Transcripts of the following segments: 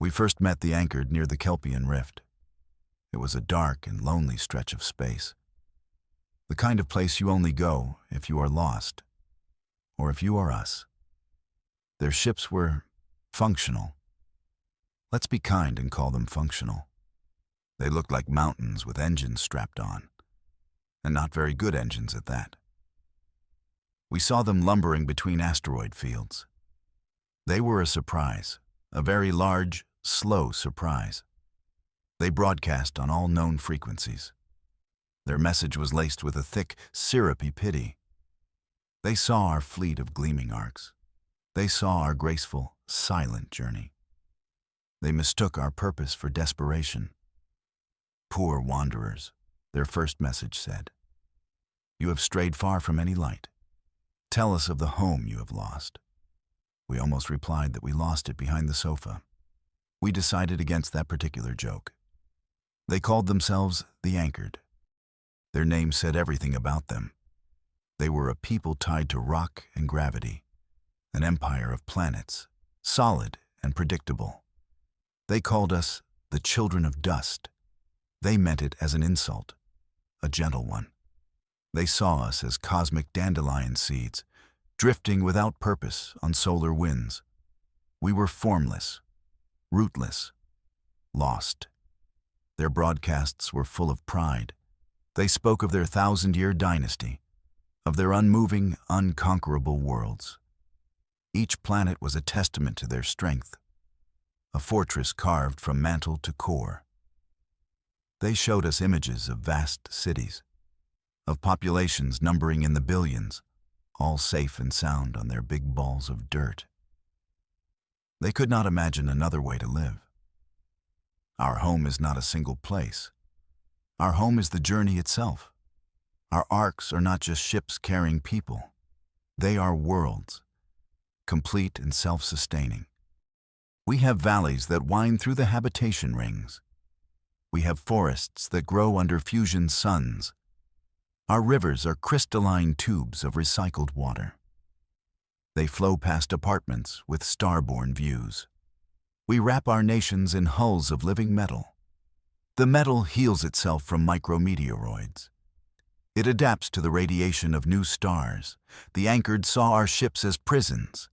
We first met the anchored near the Kelpian Rift. It was a dark and lonely stretch of space. The kind of place you only go if you are lost, or if you are us. Their ships were functional. Let's be kind and call them functional. They looked like mountains with engines strapped on, and not very good engines at that. We saw them lumbering between asteroid fields. They were a surprise, a very large, slow surprise. They broadcast on all known frequencies. Their message was laced with a thick, syrupy pity. They saw our fleet of gleaming arcs. They saw our graceful, silent journey. They mistook our purpose for desperation. Poor wanderers, their first message said. You have strayed far from any light. Tell us of the home you have lost. We almost replied that we lost it behind the sofa. We decided against that particular joke. They called themselves the Anchored. Their name said everything about them. They were a people tied to rock and gravity, an empire of planets, solid and predictable. They called us the Children of Dust. They meant it as an insult, a gentle one. They saw us as cosmic dandelion seeds, drifting without purpose on solar winds. We were formless, rootless, lost. Their broadcasts were full of pride. They spoke of their 1,000-year dynasty, of their unmoving, unconquerable worlds. Each planet was a testament to their strength, a fortress carved from mantle to core. They showed us images of vast cities, of populations numbering in the billions, all safe and sound on their big balls of dirt. They could not imagine another way to live. Our home is not a single place. Our home is the journey itself. Our arcs are not just ships carrying people. They are worlds, complete and self-sustaining. We have valleys that wind through the habitation rings. We have forests that grow under fusion suns. Our rivers are crystalline tubes of recycled water. They flow past apartments with starborn views. We wrap our nations in hulls of living metal. The metal heals itself from micrometeoroids. It adapts to the radiation of new stars. The Anchored saw our ships as prisons.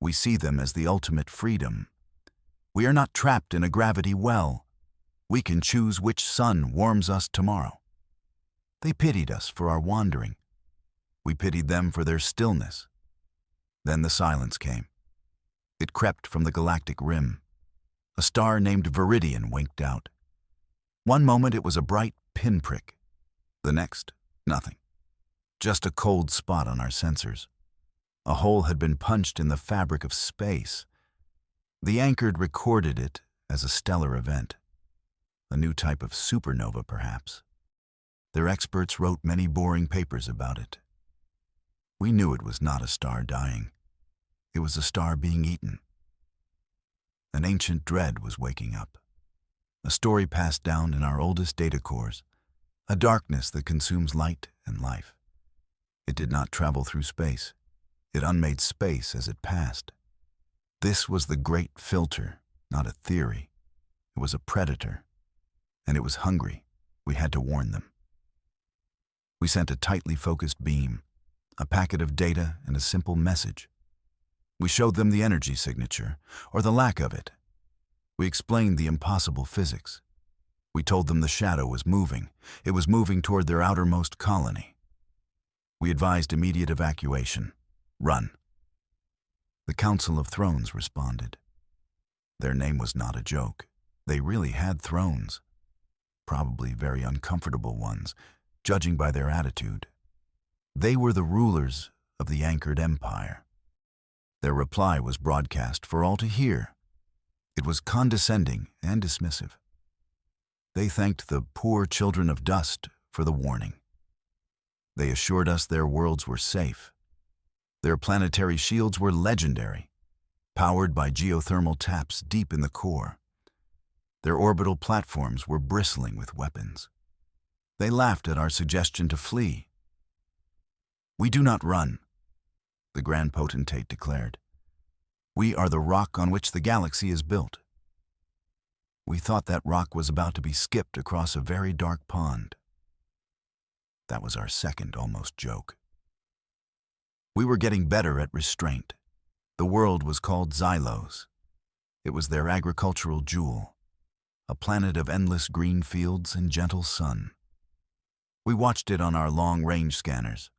We see them as the ultimate freedom. We are not trapped in a gravity well. We can choose which sun warms us tomorrow. They pitied us for our wandering. We pitied them for their stillness. Then the silence came. It crept from the galactic rim. A star named Viridian winked out. One moment it was a bright pinprick. The next, nothing. Just a cold spot on our sensors. A hole had been punched in the fabric of space. The Anchored recorded it as a stellar event. A new type of supernova, perhaps. Their experts wrote many boring papers about it. We knew it was not a star dying. It was a star being eaten. An ancient dread was waking up. A story passed down in our oldest data cores. A darkness that consumes light and life. It did not travel through space. It unmade space as it passed. This was the great filter, not a theory. It was a predator. And it was hungry. We had to warn them. We sent a tightly focused beam, a packet of data and a simple message. We showed them the energy signature, or the lack of it. We explained the impossible physics. We told them the shadow was moving. It was moving toward their outermost colony. We advised immediate evacuation. Run. The Council of Thrones responded. Their name was not a joke. They really had thrones. Probably very uncomfortable ones, judging by their attitude. They were the rulers of the Anchored Empire. Their reply was broadcast for all to hear. It was condescending and dismissive. They thanked the poor children of dust for the warning. They assured us their worlds were safe. Their planetary shields were legendary, powered by geothermal taps deep in the core. Their orbital platforms were bristling with weapons. They laughed at our suggestion to flee. We do not run, the Grand Potentate declared. We are the rock on which the galaxy is built. We thought that rock was about to be skipped across a very dark pond. That was our second almost joke. We were getting better at restraint. The world was called Xylos. It was their agricultural jewel, a planet of endless green fields and gentle sun. We watched it on our long-range scanners,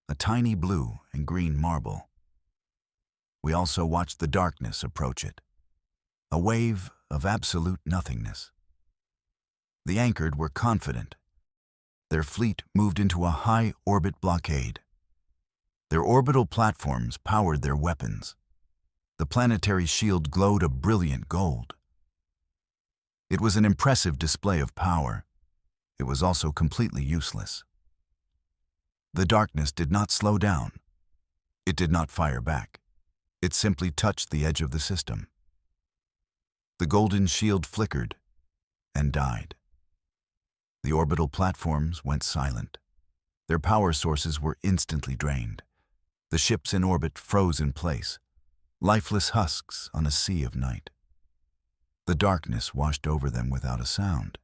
a tiny blue and green marble. We also watched the darkness approach it, a wave of absolute nothingness. The Anchored were confident. Their fleet moved into a high-orbit blockade. Their orbital platforms powered their weapons. The planetary shield glowed a brilliant gold. It was an impressive display of power. It was also completely useless. The darkness did not slow down. It did not fire back. It simply touched the edge of the system. The golden shield flickered and died. The orbital platforms went silent. Their power sources were instantly drained. The ships in orbit froze in place, lifeless husks on a sea of night. The darkness washed over them without a sound.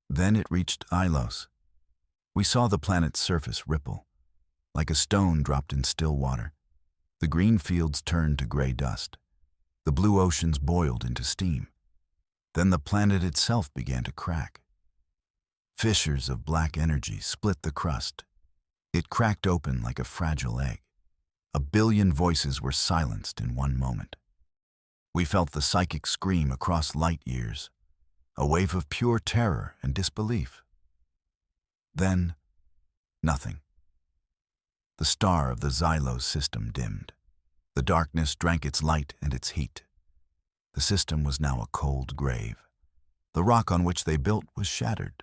Then it reached Ilos. We saw the planet's surface ripple, like a stone dropped in still water. The green fields turned to gray dust. The blue oceans boiled into steam. Then the planet itself began to crack. Fissures of black energy split the crust. It cracked open like a fragile egg. 1 billion voices were silenced in one moment. We felt the psychic scream across light years, a wave of pure terror and disbelief. Then, nothing. The star of the Xylos system dimmed. The darkness drank its light and its heat. The system was now a cold grave. The rock on which they built was shattered.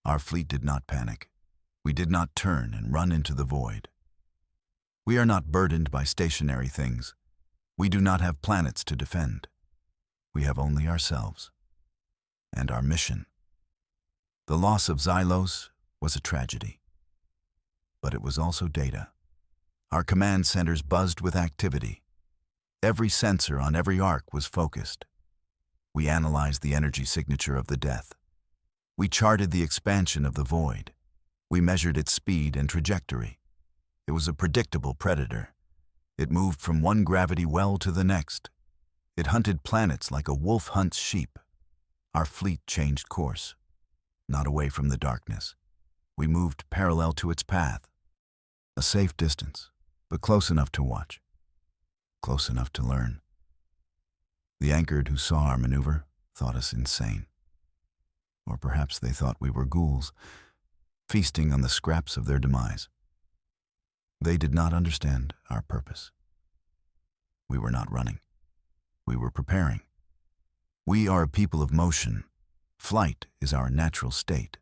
Our fleet did not panic. We did not turn and run into the void. We are not burdened by stationary things. We do not have planets to defend. We have only ourselves and our mission. The loss of Xylos was a tragedy, but it was also data. Our command centers buzzed with activity. Every sensor on every arc was focused. We analyzed the energy signature of the death. We charted the expansion of the void. We measured its speed and trajectory. It was a predictable predator. It moved from one gravity well to the next. It hunted planets like a wolf hunts sheep. Our fleet changed course, not away from the darkness. We moved parallel to its path. A safe distance, but close enough to watch. Close enough to learn. The Anchored who saw our maneuver thought us insane. Or perhaps they thought we were ghouls, feasting on the scraps of their demise. They did not understand our purpose. We were not running. We were preparing. We are a people of motion. Flight is our natural state.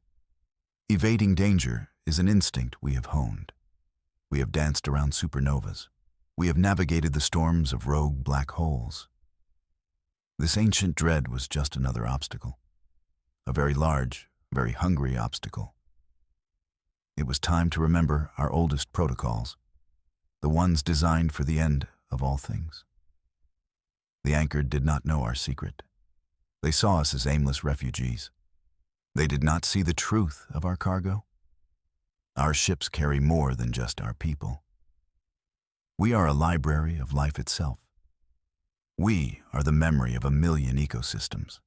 Evading danger is an instinct we have honed. We have danced around supernovas. We have navigated the storms of rogue black holes. This ancient dread was just another obstacle. A very large, very hungry obstacle. It was time to remember our oldest protocols, the ones designed for the end of all things. The Anchored did not know our secret. They saw us as aimless refugees. They did not see the truth of our cargo. Our ships carry more than just our people. We are a library of life itself. We are the memory of 1 million ecosystems.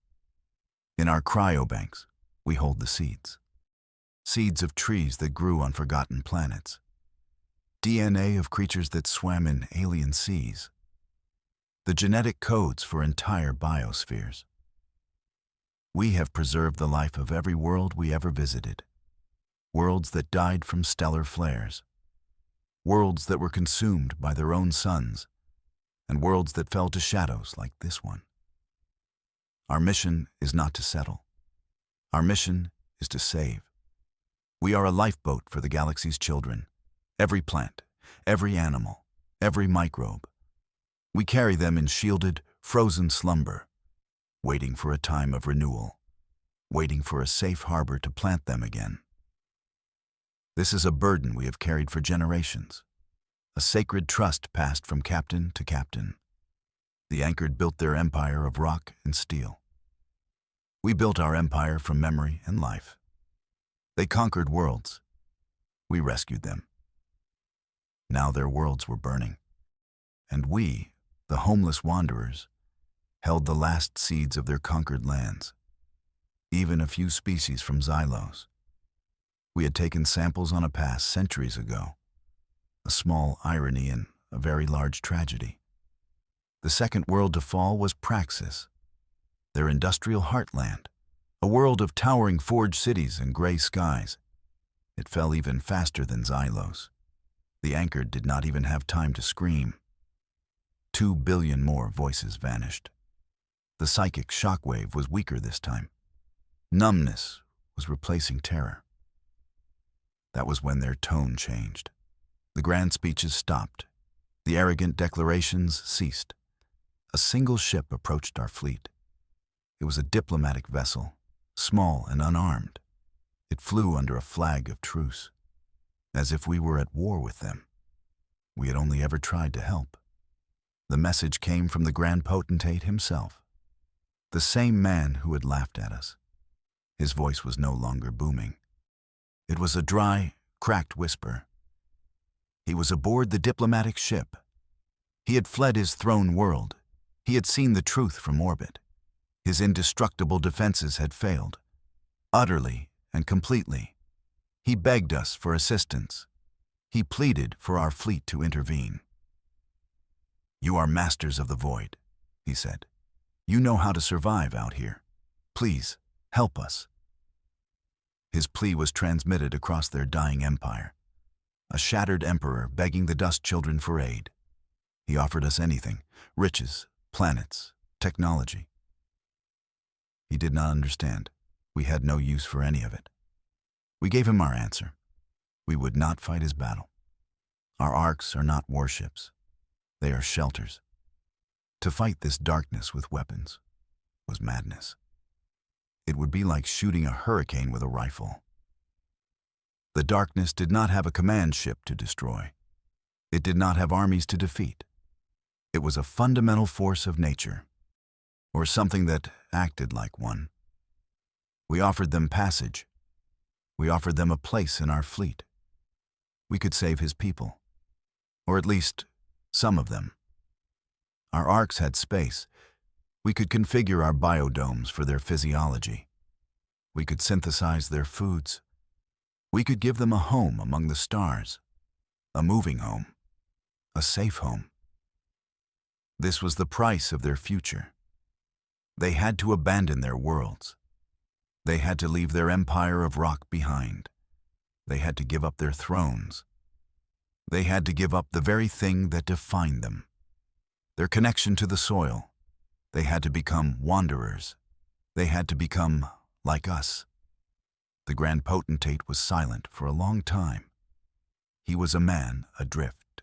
In our cryobanks, we hold the seeds. Seeds of trees that grew on forgotten planets. DNA of creatures that swam in alien seas. The genetic codes for entire biospheres. We have preserved the life of every world we ever visited. Worlds that died from stellar flares. Worlds that were consumed by their own suns. And worlds that fell to shadows like this one. Our mission is not to settle. Our mission is to save. We are a lifeboat for the galaxy's children. Every plant, every animal, every microbe. We carry them in shielded, frozen slumber, waiting for a time of renewal, waiting for a safe harbor to plant them again. This is a burden we have carried for generations, a sacred trust passed from captain to captain. The Anchored built their empire of rock and steel. We built our empire from memory and life. They conquered worlds. We rescued them. Now their worlds were burning. And we, the homeless wanderers, held the last seeds of their conquered lands. Even a few species from Xylos. We had taken samples on a pass centuries ago. A small irony in a very large tragedy. The second world to fall was Praxis, their industrial heartland, a world of towering forged cities and gray skies. It fell even faster than Xylos. The anchored did not even have time to scream. 2 billion more voices vanished. The psychic shockwave was weaker this time. Numbness was replacing terror. That was when their tone changed. The grand speeches stopped. The arrogant declarations ceased. A single ship approached our fleet. It was a diplomatic vessel, small and unarmed. It flew under a flag of truce, as if we were at war with them. We had only ever tried to help. The message came from the Grand Potentate himself, the same man who had laughed at us. His voice was no longer booming. It was a dry, cracked whisper. He was aboard the diplomatic ship. He had fled his throne world. He had seen the truth from orbit. His indestructible defenses had failed, utterly and completely. He begged us for assistance. He pleaded for our fleet to intervene. "You are masters of the void," he said. "You know how to survive out here. Please, help us." His plea was transmitted across their dying empire. A shattered emperor begging the dust children for aid. He offered us anything: riches, planets, technology. He did not understand. We had no use for any of it. We gave him our answer. We would not fight his battle. Our arcs are not warships. They are shelters. To fight this darkness with weapons was madness. It would be like shooting a hurricane with a rifle. The darkness did not have a command ship to destroy. It did not have armies to defeat. It was a fundamental force of nature, or something that acted like one. We offered them passage. We offered them a place in our fleet. We could save his people, or at least some of them. Our arcs had space. We could configure our biodomes for their physiology. We could synthesize their foods. We could give them a home among the stars, a moving home, a safe home. This was the price of their future. They had to abandon their worlds. They had to leave their empire of rock behind. They had to give up their thrones. They had to give up the very thing that defined them, their connection to the soil. They had to become wanderers. They had to become like us. The Grand Potentate was silent for a long time. He was a man adrift.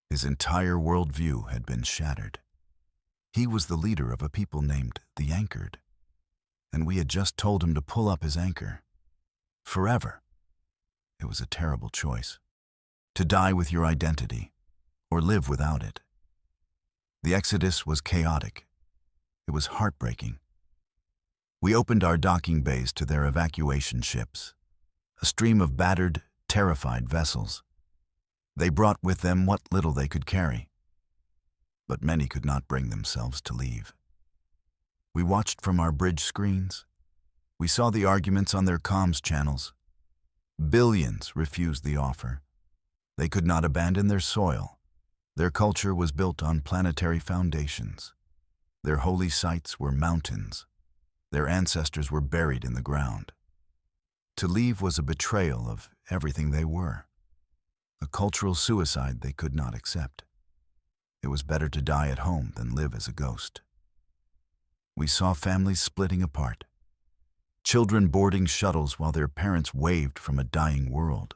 His entire worldview had been shattered. He was the leader of a people named the Anchored, and we had just told him to pull up his anchor. Forever. It was a terrible choice. To die with your identity, or live without it. The exodus was chaotic. It was heartbreaking. We opened our docking bays to their evacuation ships, a stream of battered, terrified vessels. They brought with them what little they could carry, but many could not bring themselves to leave. We watched from our bridge screens. We saw the arguments on their comms channels. Billions refused the offer. They could not abandon their soil. Their culture was built on planetary foundations. Their holy sites were mountains. Their ancestors were buried in the ground. To leave was a betrayal of everything they were, a cultural suicide they could not accept. It was better to die at home than live as a ghost. We saw families splitting apart, children boarding shuttles while their parents waved from a dying world.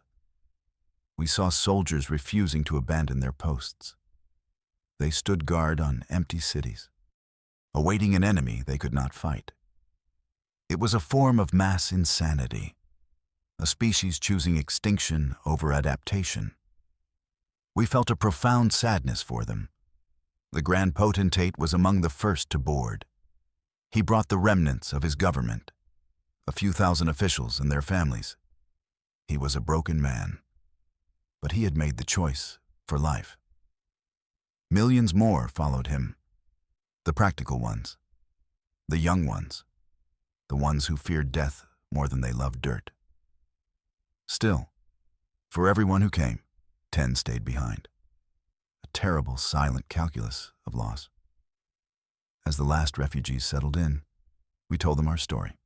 We saw soldiers refusing to abandon their posts. They stood guard on empty cities, awaiting an enemy they could not fight. It was a form of mass insanity, a species choosing extinction over adaptation. We felt a profound sadness for them. The Grand Potentate was among the first to board. He brought the remnants of his government, a few thousand officials and their families. He was a broken man, but he had made the choice for life. Millions more followed him, the practical ones, the young ones, the ones who feared death more than they loved dirt. Still, for everyone who came, 10 stayed behind. A terrible, silent calculus of loss. As the last refugees settled in, we told them our story.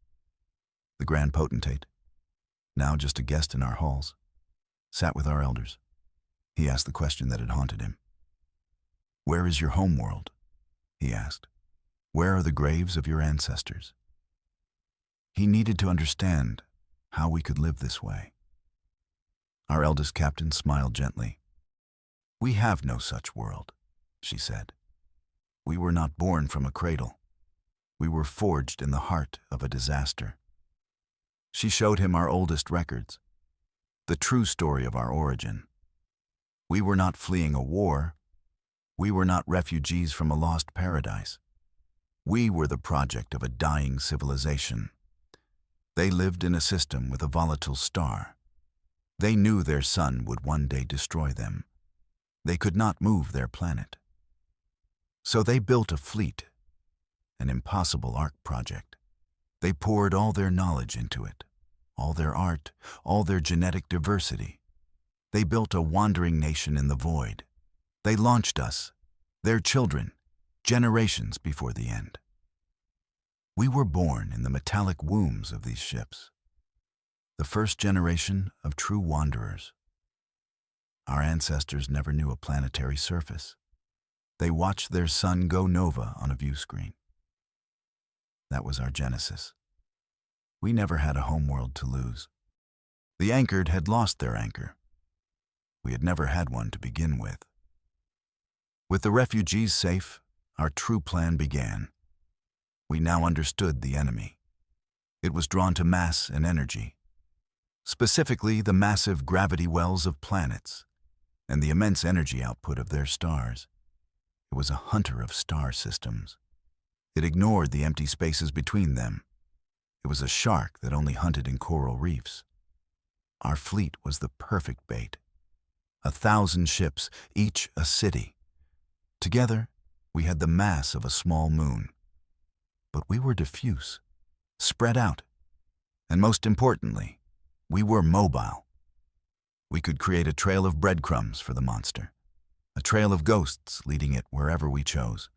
The Grand Potentate, now just a guest in our halls, sat with our elders. He asked the question that had haunted him. "Where is your homeworld?" he asked. "Where are the graves of your ancestors?" He needed to understand how we could live this way. Our eldest captain smiled gently. "We have no such world," she said. "We were not born from a cradle. We were forged in the heart of a disaster." She showed him our oldest records, the true story of our origin. We were not fleeing a war. We were not refugees from a lost paradise. We were the project of a dying civilization. They lived in a system with a volatile star. They knew their sun would one day destroy them. They could not move their planet. So they built a fleet, an impossible ark project. They poured all their knowledge into it, all their art, all their genetic diversity. They built a wandering nation in the void. They launched us, their children, generations before the end. We were born in the metallic wombs of these ships, the first generation of true wanderers. Our ancestors never knew a planetary surface. They watched their sun go nova on a view screen. That was our genesis. We never had a homeworld to lose. The anchored had lost their anchor. We had never had one to begin with. With the refugees safe, our true plan began. We now understood the enemy. It was drawn to mass and energy, specifically the massive gravity wells of planets and the immense energy output of their stars. It was a hunter of star systems. It ignored the empty spaces between them. It was a shark that only hunted in coral reefs. Our fleet was the perfect bait. 1,000 ships, each a city. Together, we had the mass of a small moon. But we were diffuse, spread out, and most importantly, we were mobile. We could create a trail of breadcrumbs for the monster, a trail of ghosts leading it wherever we chose.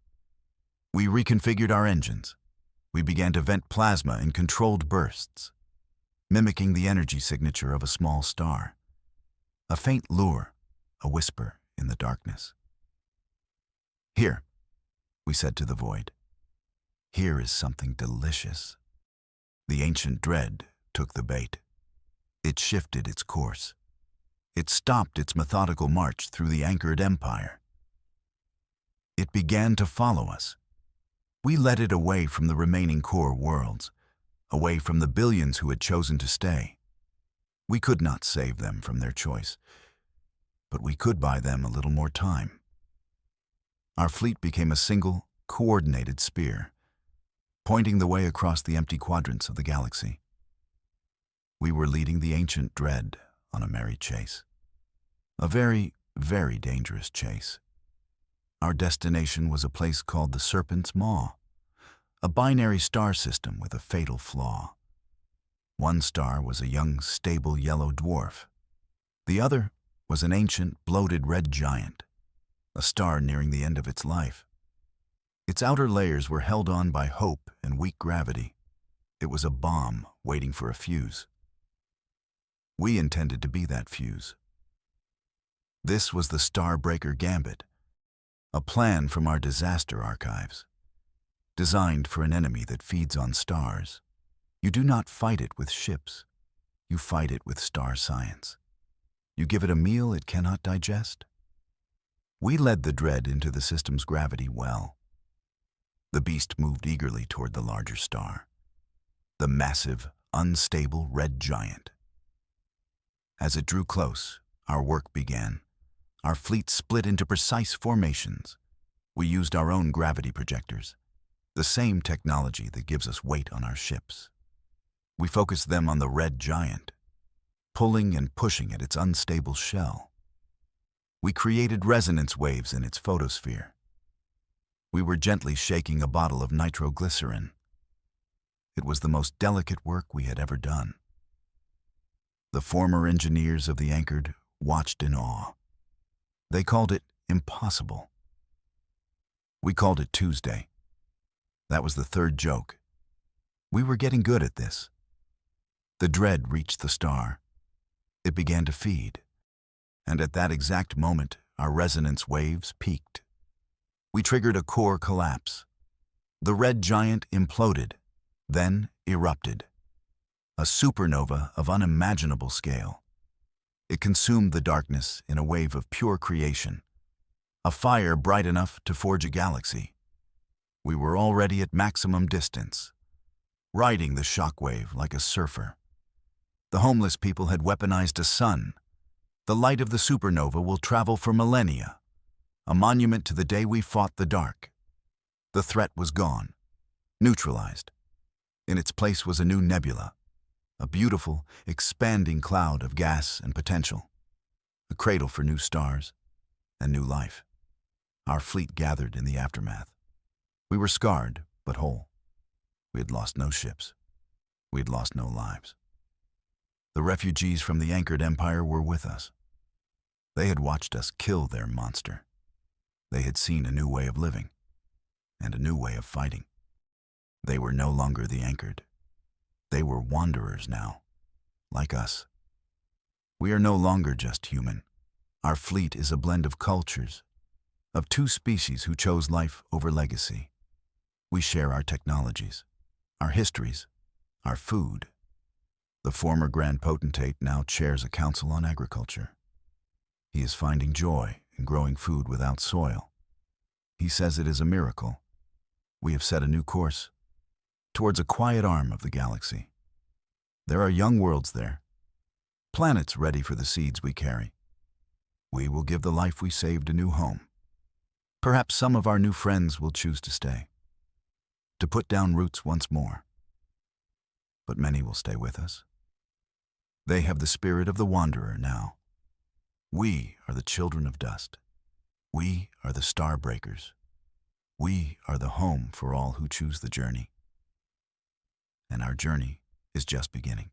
We reconfigured our engines. We began to vent plasma in controlled bursts, mimicking the energy signature of a small star. A faint lure, a whisper in the darkness. "Here," we said to the void. "Here is something delicious." The ancient dread took the bait. It shifted its course. It stopped its methodical march through the anchored empire. It began to follow us. We led it away from the remaining core worlds, away from the billions who had chosen to stay. We could not save them from their choice, but we could buy them a little more time. Our fleet became a single, coordinated spear, pointing the way across the empty quadrants of the galaxy. We were leading the ancient dread on a merry chase. A very, very dangerous chase. Our destination was a place called the Serpent's Maw, a binary star system with a fatal flaw. One star was a young, stable yellow dwarf. The other was an ancient, bloated red giant, a star nearing the end of its life. Its outer layers were held on by hope and weak gravity. It was a bomb waiting for a fuse. We intended to be that fuse. This was the Starbreaker Gambit, a plan from our disaster archives, designed for an enemy that feeds on stars. You do not fight it with ships. You fight it with star science. You give it a meal it cannot digest. We led the dread into the system's gravity well. The beast moved eagerly toward the larger star, the massive, unstable red giant. As it drew close, our work began. Our fleet split into precise formations. We used our own gravity projectors. the same technology that gives us weight on our ships. We focused them on the red giant, pulling and pushing at its unstable shell. We created resonance waves in its photosphere. We were gently shaking a bottle of nitroglycerin. It was the most delicate work we had ever done. The former engineers of the Anchored watched in awe. They called it impossible. We called it Tuesday. That was the third joke. We were getting good at this. The dread reached the star. It began to feed. And at that exact moment, our resonance waves peaked. We triggered a core collapse. The red giant imploded, then erupted. A supernova of unimaginable scale. It consumed the darkness in a wave of pure creation, a fire bright enough to forge a galaxy. We were already at maximum distance, riding the shockwave like a surfer. The homeless people had weaponized a sun. The light of the supernova will travel for millennia, a monument to the day we fought the dark. The threat was gone, neutralized. In its place was a new nebula, a beautiful, expanding cloud of gas and potential, a cradle for new stars and new life. Our fleet gathered in the aftermath. We were scarred, but whole. We had lost no ships. We had lost no lives. The refugees from the Anchored Empire were with us. They had watched us kill their monster. They had seen a new way of living and a new way of fighting. They were no longer the Anchored. They were wanderers now, like us. We are no longer just human. Our fleet is a blend of cultures, of two species who chose life over legacy. We share our technologies, our histories, our food. The former Grand Potentate now chairs a council on agriculture. He is finding joy in growing food without soil. He says it is a miracle. We have set a new course towards a quiet arm of the galaxy. There are young worlds there, planets ready for the seeds we carry. We will give the life we saved a new home. Perhaps some of our new friends will choose to stay, to put down roots once more. But many will stay with us. They have the spirit of the wanderer now. We are the children of dust. We are the star breakers. We are the home for all who choose the journey. And our journey is just beginning.